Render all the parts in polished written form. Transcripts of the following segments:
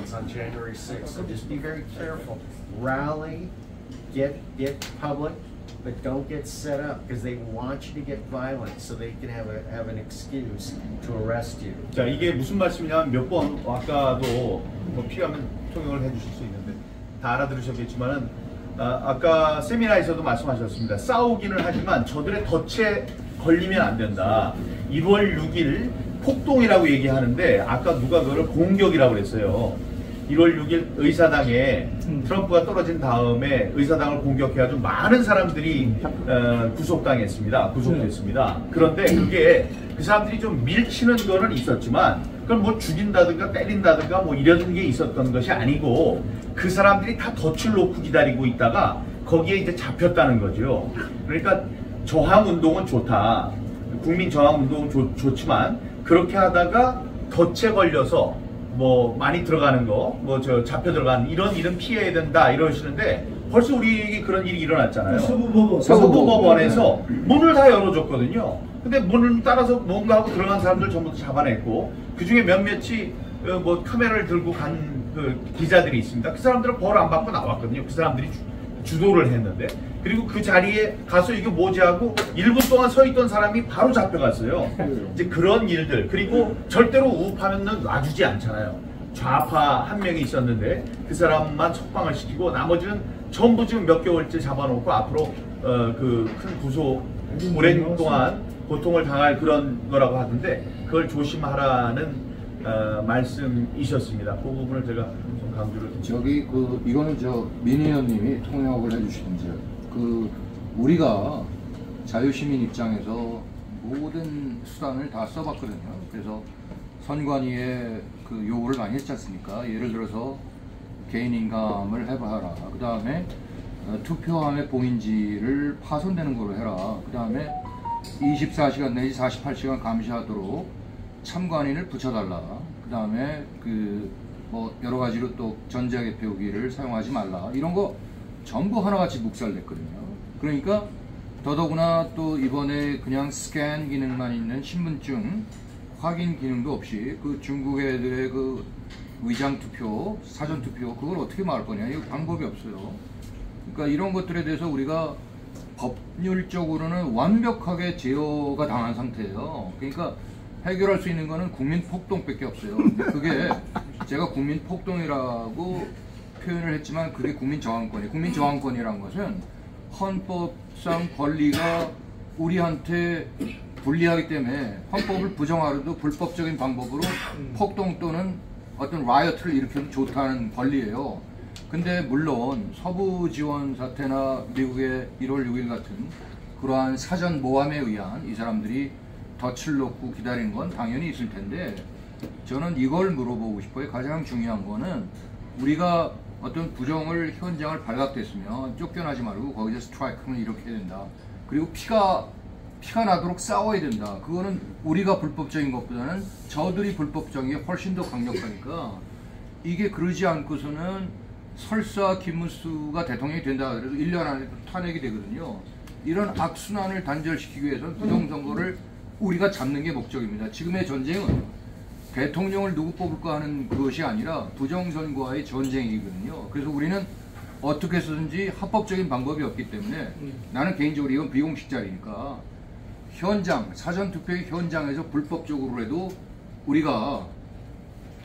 violence on January 6th. So just be very careful. Rally, get public, but don't get set up because they want you to get violent so they can have an excuse to arrest you. 자, 이게 무슨 말씀이냐면 몇 번 아까도 뭐 필요하면 통역을 해주실 수 있는데 다 알아들으셨겠지만은 아까 세미나에서도 말씀하셨습니다. 싸우기는 하지만 저들의 덫에 걸리면 안 된다. 1월 6일 폭동이라고 얘기하는데 아까 누가 그걸 공격이라고 그랬어요. 1월 6일 의사당에 트럼프가 떨어진 다음에 의사당을 공격해가지고 많은 사람들이 구속당했습니다. 구속됐습니다. 그런데 그게 그 사람들이 좀 밀치는 거는 있었지만 그걸 뭐 죽인다든가 때린다든가 뭐 이런 게 있었던 것이 아니고 그 사람들이 다 덫을 놓고 기다리고 있다가 거기에 이제 잡혔다는 거죠. 그러니까 저항운동은 좋다. 국민 저항운동은 좋지만 그렇게 하다가 덫에 걸려서 뭐 많이 들어가는 거, 뭐 저 잡혀 들어가는 이런 피해야 된다 이러시는데 벌써 우리에게 그런 일이 일어났잖아요. 서부법원에서 문을 다 열어줬거든요. 근데 문을 따라서 뭔가 하고 들어간 사람들 전부 다 잡아냈고 그 중에 몇몇이 뭐 카메라를 들고 간 그 기자들이 있습니다. 그 사람들은 벌 안 받고 나왔거든요. 그 사람들이 주도를 했는데 그리고 그 자리에 가서 이거 뭐지 하고 1분 동안 서 있던 사람이 바로 잡혀갔어요. 이제 그런 일들 그리고 절대로 우파면은 놔주지 않잖아요. 좌파 한 명이 있었는데 그 사람만 석방을 시키고 나머지는 전부 지금 몇 개월째 잡아놓고 앞으로 그 큰 구속 오랜 동안 고통을 당할 그런 거라고 하던데 그걸 조심하라는 말씀이셨습니다. 그 부분을 제가 좀 강조를 저기 이거는 민 의원님이 통역을 해주시든지 우리가 자유시민 입장에서 모든 수단을 다 써봤거든요. 그래서 선관위에 그 요구를 많이 했지 않습니까? 예를 들어서 개인 인감을 해봐라. 그 다음에 투표함의 봉인지를 파손되는 걸로 해라. 그 다음에 24시간 내지 48시간 감시하도록 참관인을 붙여달라. 그 다음에 뭐 여러 가지로 또 전자개표기를 사용하지 말라. 이런 거 전부 하나같이 묵살냈거든요. 그러니까 더더구나 또 이번에 그냥 스캔 기능만 있는 신분증 확인 기능도 없이 그 중국 애들의 그 위장 투표, 사전 투표 그걸 어떻게 막을 거냐. 이거 방법이 없어요. 그러니까 이런 것들에 대해서 우리가 법률적으로는 완벽하게 제어가 당한 상태예요. 그러니까 해결할 수 있는 거는 국민 폭동밖에 없어요. 근데 그게 제가 국민 폭동이라고 표현을 했지만 그게 국민 저항권이에요. 국민 저항권이라는 것은 헌법상 권리가 우리한테 불리하기 때문에 헌법을 부정하려도 불법적인 방법으로 폭동 또는 어떤 라이어트를 일으켜도 좋다는 권리예요. 근데 물론 서부 지원 사태나 미국의 1월 6일 같은 그러한 사전 모함에 의한 이 사람들이 덫을 놓고 기다리는 건 당연히 있을 텐데 저는 이걸 물어보고 싶어요. 가장 중요한 거는 우리가 어떤 부정을 현장을 발각됐으면 쫓겨나지 말고 거기서 스트라이크는 이렇게 해야 된다. 그리고 피가 나도록 싸워야 된다. 그거는 우리가 불법적인 것보다는 저들이 불법적인 게 훨씬 더 강력하니까 이게 그러지 않고서는 설사 김문수가 대통령이 된다 그래도 1년 안에 탄핵이 되거든요. 이런 악순환을 단절시키기 위해서는 부정선거를 우리가 잡는 게 목적입니다. 지금의 전쟁은 대통령을 누구 뽑을까 하는 것이 아니라 부정선거와의 전쟁이거든요. 그래서 우리는 어떻게 해서든지 합법적인 방법이 없기 때문에 나는 개인적으로 이건 비공식 자리니까 현장, 사전투표의 현장에서 불법적으로라도 우리가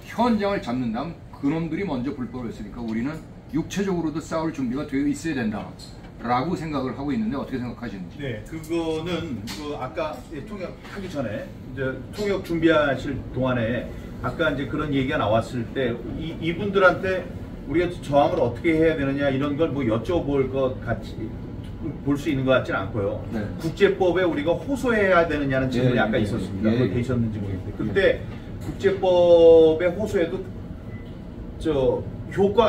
현장을 잡는다면 그놈들이 먼저 불법을 했으니까 우리는 육체적으로도 싸울 준비가 되어 있어야 된다. 라고 생각을 하고 있는데 어떻게 생각하시는지? 네, 그거는 아까 통역하기 전에 이제 통역 준비하실 동안에 아까 이제 그런 얘기가 나왔을 때 이분들한테 우리가 저항을 어떻게 해야 되느냐 이런 걸 뭐 여쭤볼 것 같이 볼 수 있는 것 같지는 않고요. 네. 국제법에 우리가 호소해야 되느냐는 질문이 아까 있었습니다. 그거 계셨는지 모르겠는데 그때 국제법에 호소해도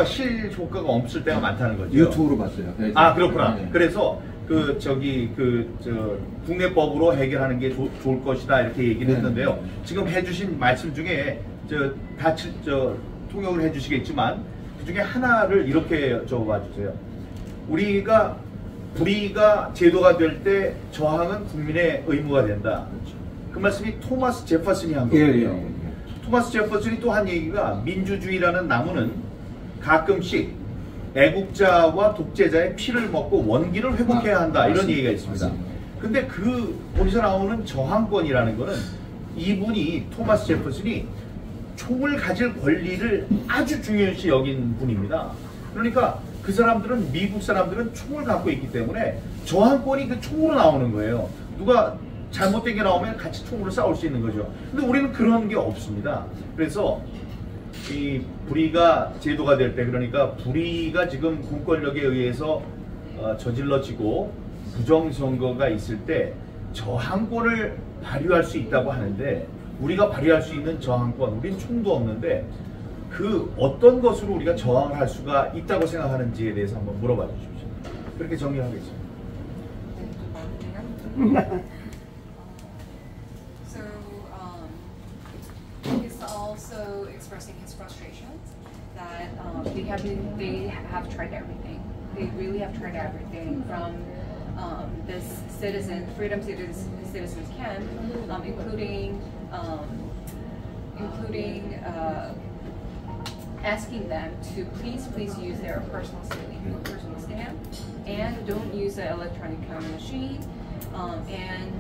실효과가 없을 때가 많다는 거죠. 유튜브로 봤어요. 네, 아 그렇구나. 네. 그래서 국내법으로 해결하는 게 좋을 것이다 이렇게 얘기를 했는데요. 지금 해주신 말씀 중에 통역을 해주시겠지만 그 중에 하나를 이렇게 적어봐주세요. 우리가 제도가 될 때 저항은 국민의 의무가 된다. 그 말씀이 토마스 제퍼슨이 한 거거든요. 토마스 제퍼슨이 또 한 얘기가 민주주의라는 나무는 가끔씩 애국자와 독재자의 피를 먹고 원기를 회복해야 한다 이런 얘기가 있습니다. 근데 거기서 나오는 저항권이라는 거는 이분이 토마스 제퍼슨이 총을 가질 권리를 아주 중요시 여긴 분입니다. 그러니까 그 사람들은 미국 사람들은 총을 갖고 있기 때문에 저항권이 그 총으로 나오는 거예요. 누가 잘못된 게 나오면 같이 총으로 싸울 수 있는 거죠. 근데 우리는 그런 게 없습니다. 그래서 이 불의가 제도가 될 때, 그러니까 불의가 지금 공권력에 의해서 저질러지고 부정선거가 있을 때 저항권을 발휘할 수 있다고 하는데, 우리가 발휘할 수 있는 저항권, 우린 총도 없는데 그 어떤 것으로 우리가 저항을 할 수가 있다고 생각하는지에 대해서 한번 물어봐 주십시오. 그렇게 정리하겠습니다. He's also expressing his frustrations that they have tried everything. They really have tried everything from this freedom citizens camp, including asking them to please use their personal stamp and don't use the electronic counting machine, and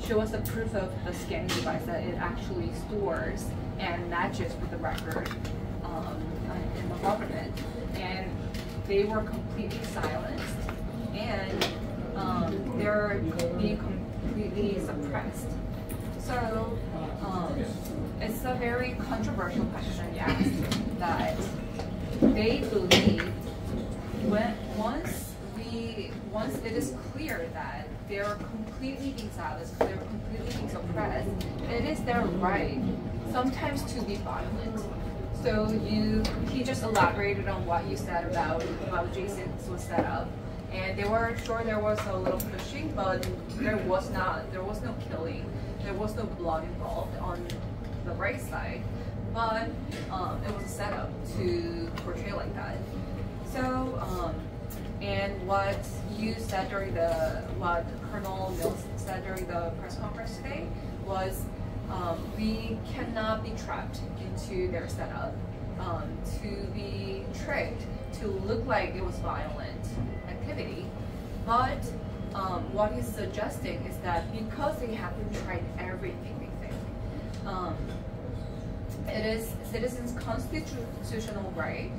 show us the proof of the scanning device that it actually stores and matches with the record in the government. And they were completely silenced, and they're being completely suppressed. So it's a very controversial question you asked, that they believe once it is clear that they're completely being silenced, they're completely being suppressed, it is their right sometimes to be violent. So he just elaborated on what you said about how J6 was set up, and they were sure there was a little pushing, but there was no killing, there was no blood involved on the right side, but it was a setup to portray like that. So and what you said what Colonel Mills said during the press conference today was, we cannot be trapped into their setup, to be tricked to look like it was violent activity. But what he's suggesting is that because they haven't tried everything, they think it is citizens' constitutional right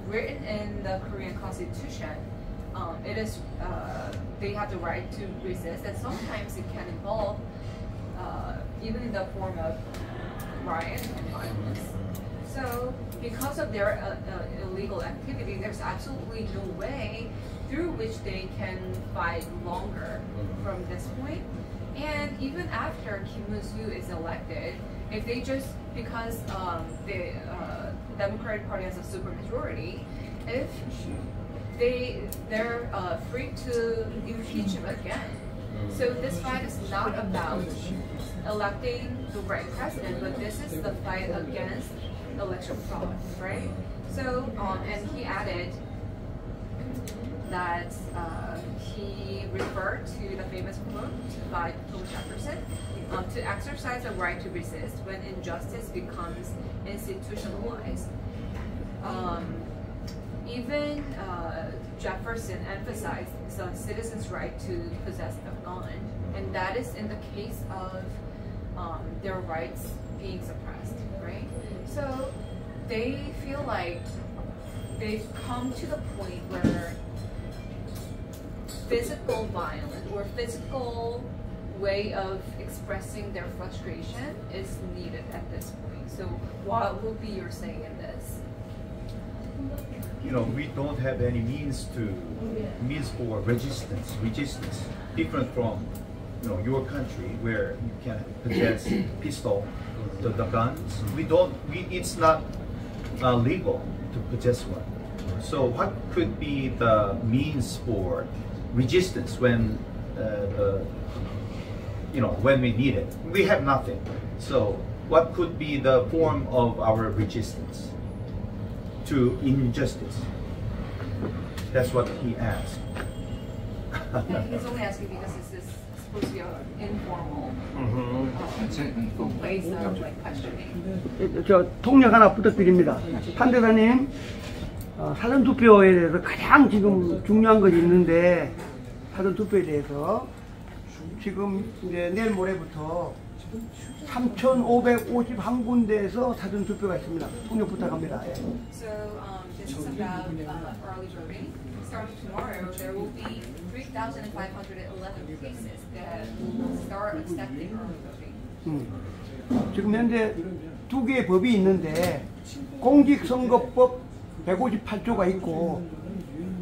written in the Korean Constitution. It is they have the right to resist, and sometimes it can involve even in the form of riot and violence. So because of their illegal activity, there's absolutely no way through which they can fight longer from this point. And even after Kim Woo-soo is elected, if they just, because the Democratic Party has a supermajority, if they're free to impeach him again. So this fight is not about electing the right president, but this is the fight against election fraud, right? So, and he added that he referred to the famous quote by Thomas Jefferson, to exercise the right to resist when injustice becomes institutionalized. Even Jefferson emphasized the citizen's right to possess a gun, and that is in the case of their rights being suppressed, right? So they feel like they've come to the point where physical violence or physical way of expressing their frustration is needed at this point. So what would be your saying in this? You know, we don't have any means for resistance, different from, you know, your country where you can possess pistol, the guns. It's not legal to possess one. So what could be the means for resistance when when we need it? We have nothing. So what could be the form of our resistance to injustice? That's what he asked. He's only asking because this is supposed to be an informal 음. place of like questioning. 저 통역 하나 부탁드립니다. 판 대사님, 사전투표에 대해서 가장 지금 중요한 것이 있는데, 사전투표에 대해서 지금 이제 내일 모레부터 3,551군데에서 사전투표가 있습니다. 통역 부탁합니다. 예. So this is about early voting. Starting tomorrow, there will be 3,511 places that will start accepting early voting. 지금 현재 두 개의 법이 있는데 공직선거법 158조가 있고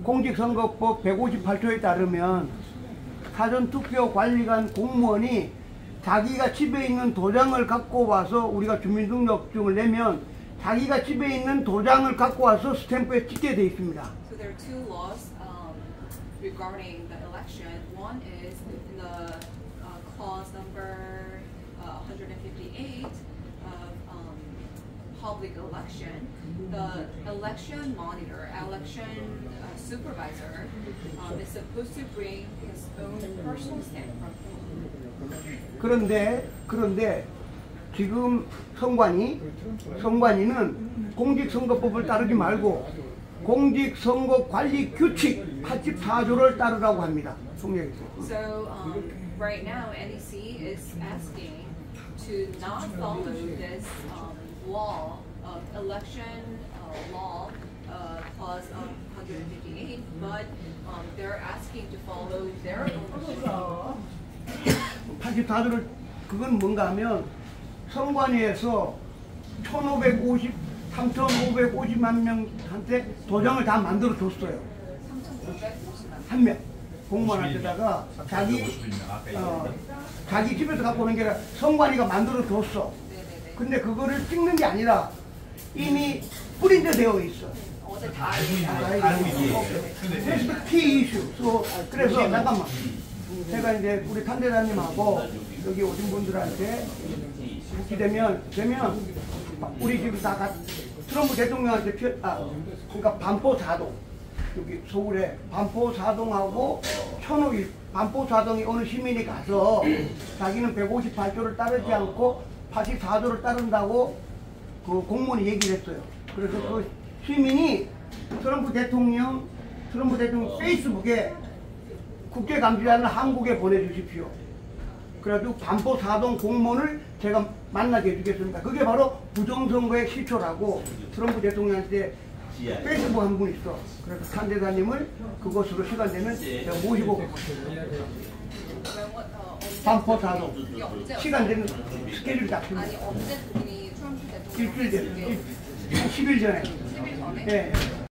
공직선거법 158조에 따르면 사전투표 관리관 공무원이 자기가 집에 있는 도장을 갖고 와서 우리가 주민등록증을 내면 자기가 집에 있는 도장을 갖고 와서 스탬프에 찍게 돼 있습니다. So there are two laws regarding the election. One is in the clause number 158 of public election. The election monitor, election supervisor is supposed to bring his own personal stamp from home. 그런데 지금 선관위는 공직선거법을 따르지 말고 공직선거관리 규칙 84조를 따르라고 합니다. 통역에서. So right now, NEC is asking to not follow this law of election law clause 158, but they're asking to follow their own. 84조를 그건 뭔가 하면 선관위에서 3,550만 명한테 도장을 다 만들어 줬어요. 3,550만. 한 명 공무원한테다가 자기 집에서 갖고 오는 게 아니라 선관위가 만들어 줬어. 네네네. 근데 그거를 찍는 게 아니라 이미 프린트 되어 있어. 어제 다 그래서 키 이슈. 그래서 잠깐만. 제가 이제 우리 탄대장님하고 여기 오신 분들한테 되면 우리 지금 다 트럼프 대통령한테 그러니까 반포사동 여기 서울에 반포사동하고 천호일 반포사동에 어느 시민이 가서 자기는 158조를 따르지 않고 84조를 따른다고 그 공무원이 얘기를 했어요. 그래서 그 시민이 트럼프 대통령 페이스북에 국제감시단을 한국에 보내주십시오. 그래가지고 반포사동 공무원을 제가 만나게 해주겠습니다. 그게 바로 부정선거의 시초라고 트럼프 대통령한테 페이스북 한 분 있어. 그래서 탄 대사님을 그곳으로 시간 되면 제가 모시고 반포사동 시간 되면 스케줄 잡힙니다. 아니 언제 그분이 트럼프 대통령 일주일 전에 10일 전에. 10일 전에? 네.